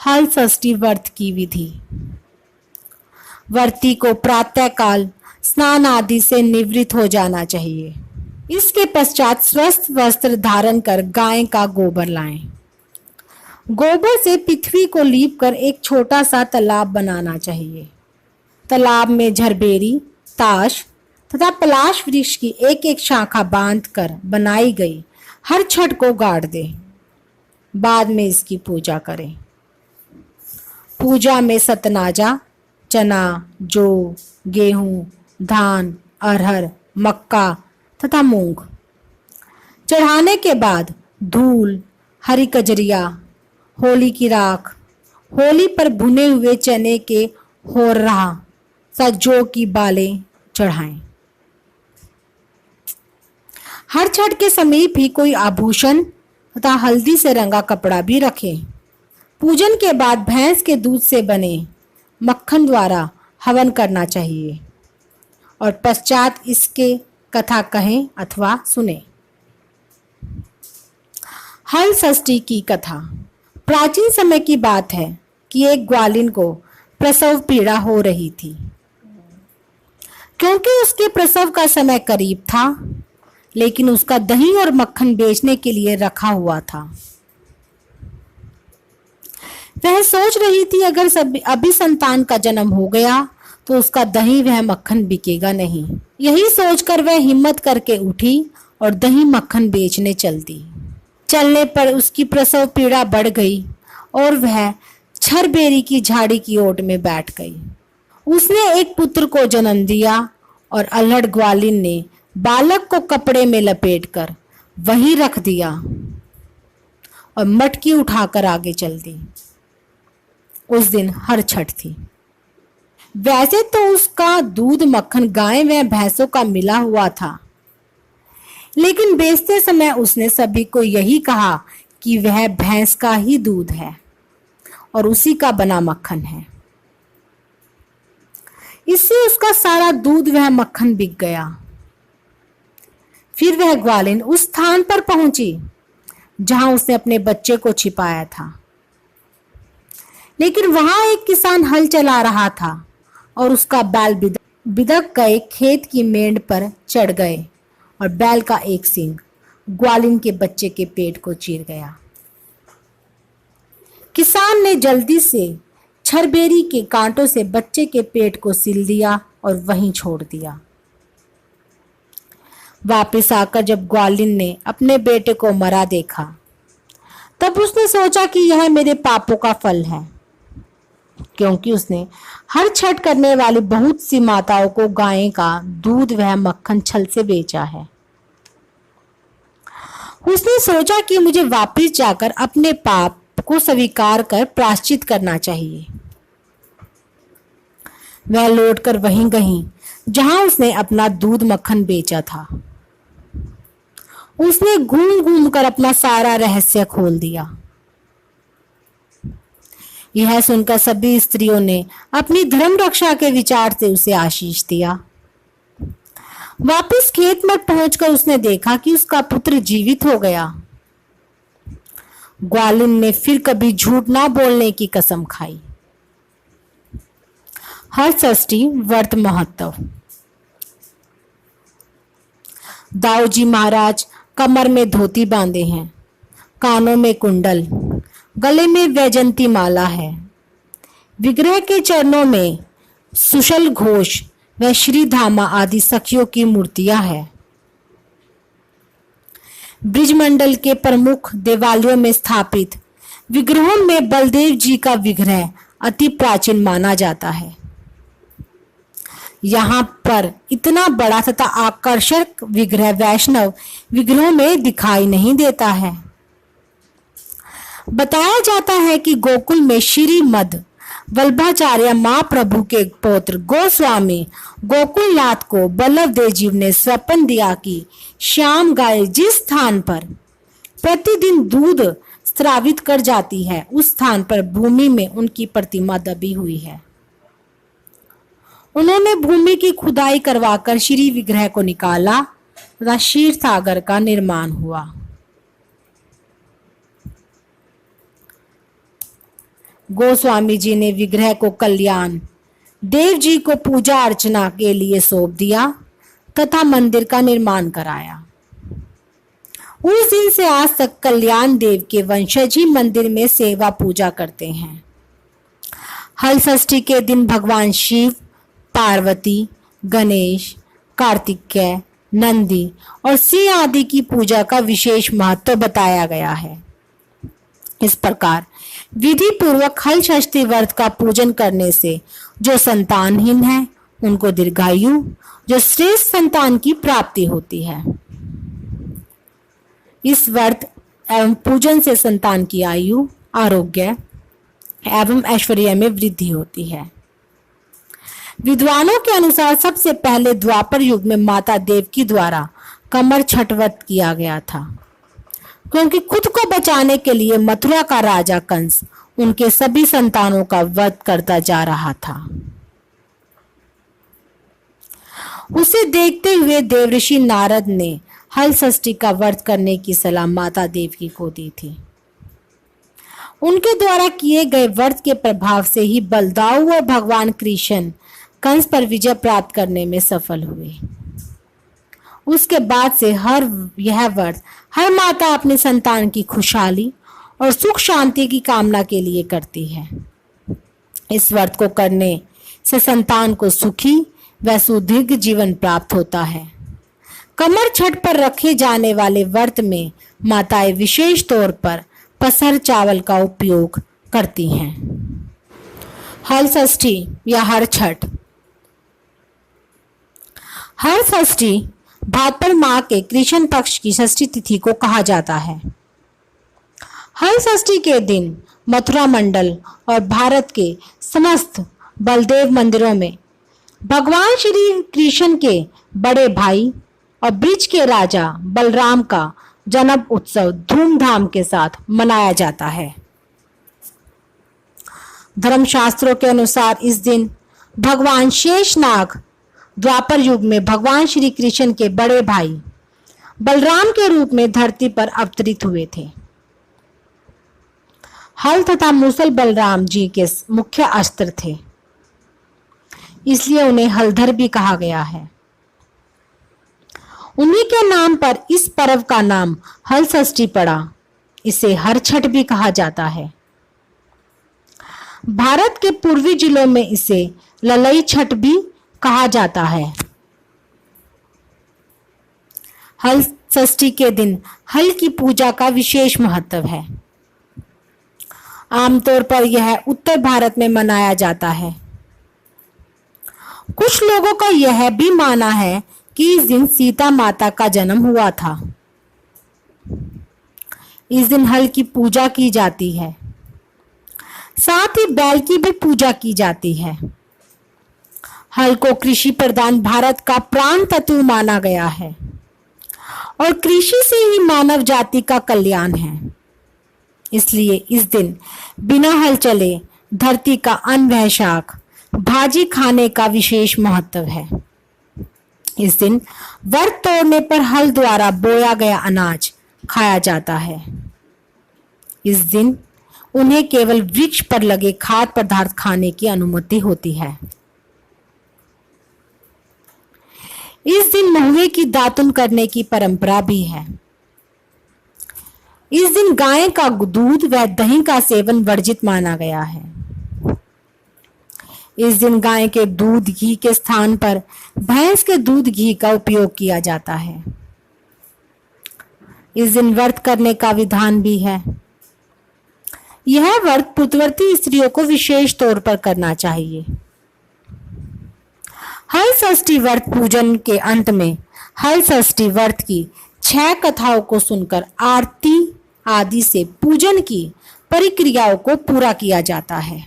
हल षष्ठी व्रत की विधि। व्रती को प्रातःकाल स्नान आदि से निवृत्त हो जाना चाहिए। इसके पश्चात स्वस्थ वस्त्र धारण कर गाय का गोबर लाएं। गोबर से पृथ्वी को लीप कर एक छोटा सा तालाब बनाना चाहिए। तालाब में झरबेरी, ताश तथा पलाश वृक्ष की एक एक शाखा बांध कर बनाई गई हर छठ को गाड़ दें। बाद में इसकी पूजा करें। पूजा में सतनाजा, चना, जौ, गेहूं, धान, अरहर, मक्का तथा मूंग चढ़ाने के बाद धूल, हरी कजरिया, होली की राख, होली पर भुने हुए चने के होरहा सा जौ की बालें चढ़ाएं। हर छठ के समीप ही कोई आभूषण तथा हल्दी से रंगा कपड़ा भी रखें। पूजन के बाद भैंस के दूध से बने मक्खन द्वारा हवन करना चाहिए और पश्चात इसके कथा कहें अथवा सुने। हल षष्ठी की कथा। प्राचीन समय की बात है कि एक ग्वालिन को प्रसव पीड़ा हो रही थी। क्योंकि उसके प्रसव का समय करीब था, लेकिन उसका दही और मक्खन बेचने के लिए रखा हुआ था। वह सोच रही थी अगर अभी संतान का जन्म हो गया तो उसका दही वह मक्खन बिकेगा नहीं। यही सोचकर वह हिम्मत करके उठी और दही मक्खन बेचने चल दी। चलने पर उसकी प्रसव पीड़ा बढ़ गई और वह छरबेरी की झाड़ी की ओट में बैठ गई। उसने एक पुत्र को जन्म दिया और अल्हड़ ग्वालिन ने बालक को कपड़े में लपेटकर वहीं रख दिया और मटकी उठाकर आगे चल दी। उस दिन हर छठ थी। वैसे तो उसका दूध मक्खन गाय व भैंसों का मिला हुआ था, लेकिन बेचते समय उसने सभी को यही कहा कि वह भैंस का ही दूध है और उसी का बना मक्खन है। इससे उसका सारा दूध वह मक्खन बिक गया। फिर वह ग्वालिन उस स्थान पर पहुंची जहां उसने अपने बच्चे को छिपाया था, लेकिन वहां एक किसान हल चला रहा था और उसका बैल बिदक गए खेत की मेंढ पर चढ़ गए और बैल का एक सींग ग्वालिन के बच्चे के पेट को चीर गया। किसान ने जल्दी से छरबेरी के कांटों से बच्चे के पेट को सिल दिया और वहीं छोड़ दिया। वापस आकर जब ग्वालिन ने अपने बेटे को मरा देखा, तब उसने सोचा कि यह मेरे पापों का फल है, क्योंकि उसने हर छठ करने वाली बहुत सी माताओं को गाय का दूध व मक्खन छल से बेचा है। उसने सोचा कि मुझे वापस जाकर अपने पाप को स्वीकार कर प्रायश्चित करना चाहिए। वह लौटकर वहीं गई जहां उसने अपना दूध मक्खन बेचा था। उसने घूम घूम कर अपना सारा रहस्य खोल दिया। यह सुनकर सभी स्त्रियों ने अपनी धर्म रक्षा के विचार से उसे आशीष दिया। वापस खेत में पहुंचकर उसने देखा कि उसका पुत्र जीवित हो गया। ग्वालिन ने फिर कभी झूठ ना बोलने की कसम खाई। हर षष्ठी व्रत महत्व। दाऊजी महाराज कमर में धोती बांधे हैं, कानों में कुंडल, गले में वैजंती माला है। विग्रह के चरणों में सुशल घोष व श्रीधामा आदि सखियों की मूर्तियां हैं। ब्रिजमंडल के प्रमुख देवालयों में स्थापित विग्रहों में बलदेव जी का विग्रह अति प्राचीन माना जाता है। यहाँ पर इतना बड़ा तथा आकर्षक विग्रह वैष्णव विग्रहों में दिखाई नहीं देता है। बताया जाता है कि गोकुल में श्रीमद वल्लभाचार्य महाप्रभु के पौत्र गोस्वामी गोकुलनाथ को बल्लभदेव जी ने स्वप्न दिया कि श्याम गाय जिस स्थान पर प्रतिदिन दूध स्रावित कर जाती है, उस स्थान पर भूमि में उनकी प्रतिमा दबी हुई है। उन्होंने भूमि की खुदाई करवाकर श्री विग्रह को निकाला तथा क्षीर सागर का निर्माण हुआ। गोस्वामी जी ने विग्रह को कल्याण देव जी को पूजा अर्चना के लिए सौंप दिया तथा मंदिर का निर्माण कराया। उस दिन से आज तक कल्याण देव के वंशज ही मंदिर में सेवा पूजा करते हैं। हल षष्ठी के दिन भगवान शिव, पार्वती, गणेश, कार्तिकेय, नंदी और सिंह आदि की पूजा का विशेष महत्व बताया गया है। इस प्रकार विधि पूर्वक हल षष्ठी व्रत का पूजन करने से जो संतानहीन है उनको दीर्घायु, जो श्रेष्ठ संतान की प्राप्ति होती है। इस व्रत एवं पूजन से संतान की आयु, आरोग्य एवं ऐश्वर्य में वृद्धि होती है। विद्वानों के अनुसार सबसे पहले द्वापर युग में माता देवकी द्वारा कमर छठ व्रत किया गया था, क्योंकि खुद को बचाने के लिए मथुरा का राजा कंस उनके सभी संतानों का वध करता जा रहा था। उसे देखते हुए देवऋषि नारद ने हल षष्ठी का व्रत करने की सलाह माता देवकी को दी थी। उनके द्वारा किए गए व्रत के प्रभाव से ही बलदाऊ और भगवान कृष्ण कंस पर विजय प्राप्त करने में सफल हुए। उसके बाद से यह व्रत हर माता अपनी संतान की खुशहाली और सुख शांति की कामना के लिए करती है। इस व्रत को करने से संतान को सुखी व सुदीर्घ जीवन प्राप्त होता है। कमर छठ पर रखे जाने वाले व्रत में माताएं विशेष तौर पर पसर चावल का उपयोग करती हैं। हल षष्ठी या हर छठ। हर षष्ठी भाद्रपद माह के कृष्ण पक्ष की षष्ठी तिथि को कहा जाता है। हल षष्ठी के दिन मथुरा मंडल और भारत के समस्त बलदेव मंदिरों में भगवान श्री कृष्ण के बड़े भाई और ब्रिज के राजा बलराम का जन्म उत्सव धूमधाम के साथ मनाया जाता है। धर्मशास्त्रों के अनुसार इस दिन भगवान शेषनाग द्वापर युग में भगवान श्री कृष्ण के बड़े भाई बलराम के रूप में धरती पर अवतरित हुए थे। हल तथा मूसल बलराम जी के मुख्य अस्त्र थे, इसलिए उन्हें हलधर भी कहा गया है। उन्हीं के नाम पर इस पर्व का नाम हल षष्ठी पड़ा। इसे हर छठ भी कहा जाता है। भारत के पूर्वी जिलों में इसे ललई छठ भी कहा जाता है। हल षष्ठी के दिन हल की पूजा का विशेष महत्व है। आमतौर पर यह उत्तर भारत में मनाया जाता है। कुछ लोगों का यह भी मानना है कि इस दिन सीता माता का जन्म हुआ था। इस दिन हल की पूजा की जाती है, साथ ही बैल की भी पूजा की जाती है। हल को कृषि प्रधान भारत का प्राण तत्व माना गया है और कृषि से ही मानव जाति का कल्याण है। इसलिए इस दिन बिना हल चले धरती का अन्न व शाक भाजी खाने का विशेष महत्व है। इस दिन व्रत तोड़ने पर हल द्वारा बोया गया अनाज खाया जाता है। इस दिन उन्हें केवल वृक्ष पर लगे खाद्य पदार्थ खाने की अनुमति होती है। इस दिन महुए की दातुन करने की परंपरा भी है। इस दिन गाय का दूध व दही का सेवन वर्जित माना गया है। इस दिन गाय के दूध घी के स्थान पर भैंस के दूध घी का उपयोग किया जाता है। इस दिन व्रत करने का विधान भी है। यह व्रत पुत्रवती स्त्रियों को विशेष तौर पर करना चाहिए। हल षष्ठी व्रत पूजन के अंत में हल षष्ठी व्रत की 6 कथाओं को सुनकर आरती आदि से पूजन की प्रक्रियाओं को पूरा किया जाता है।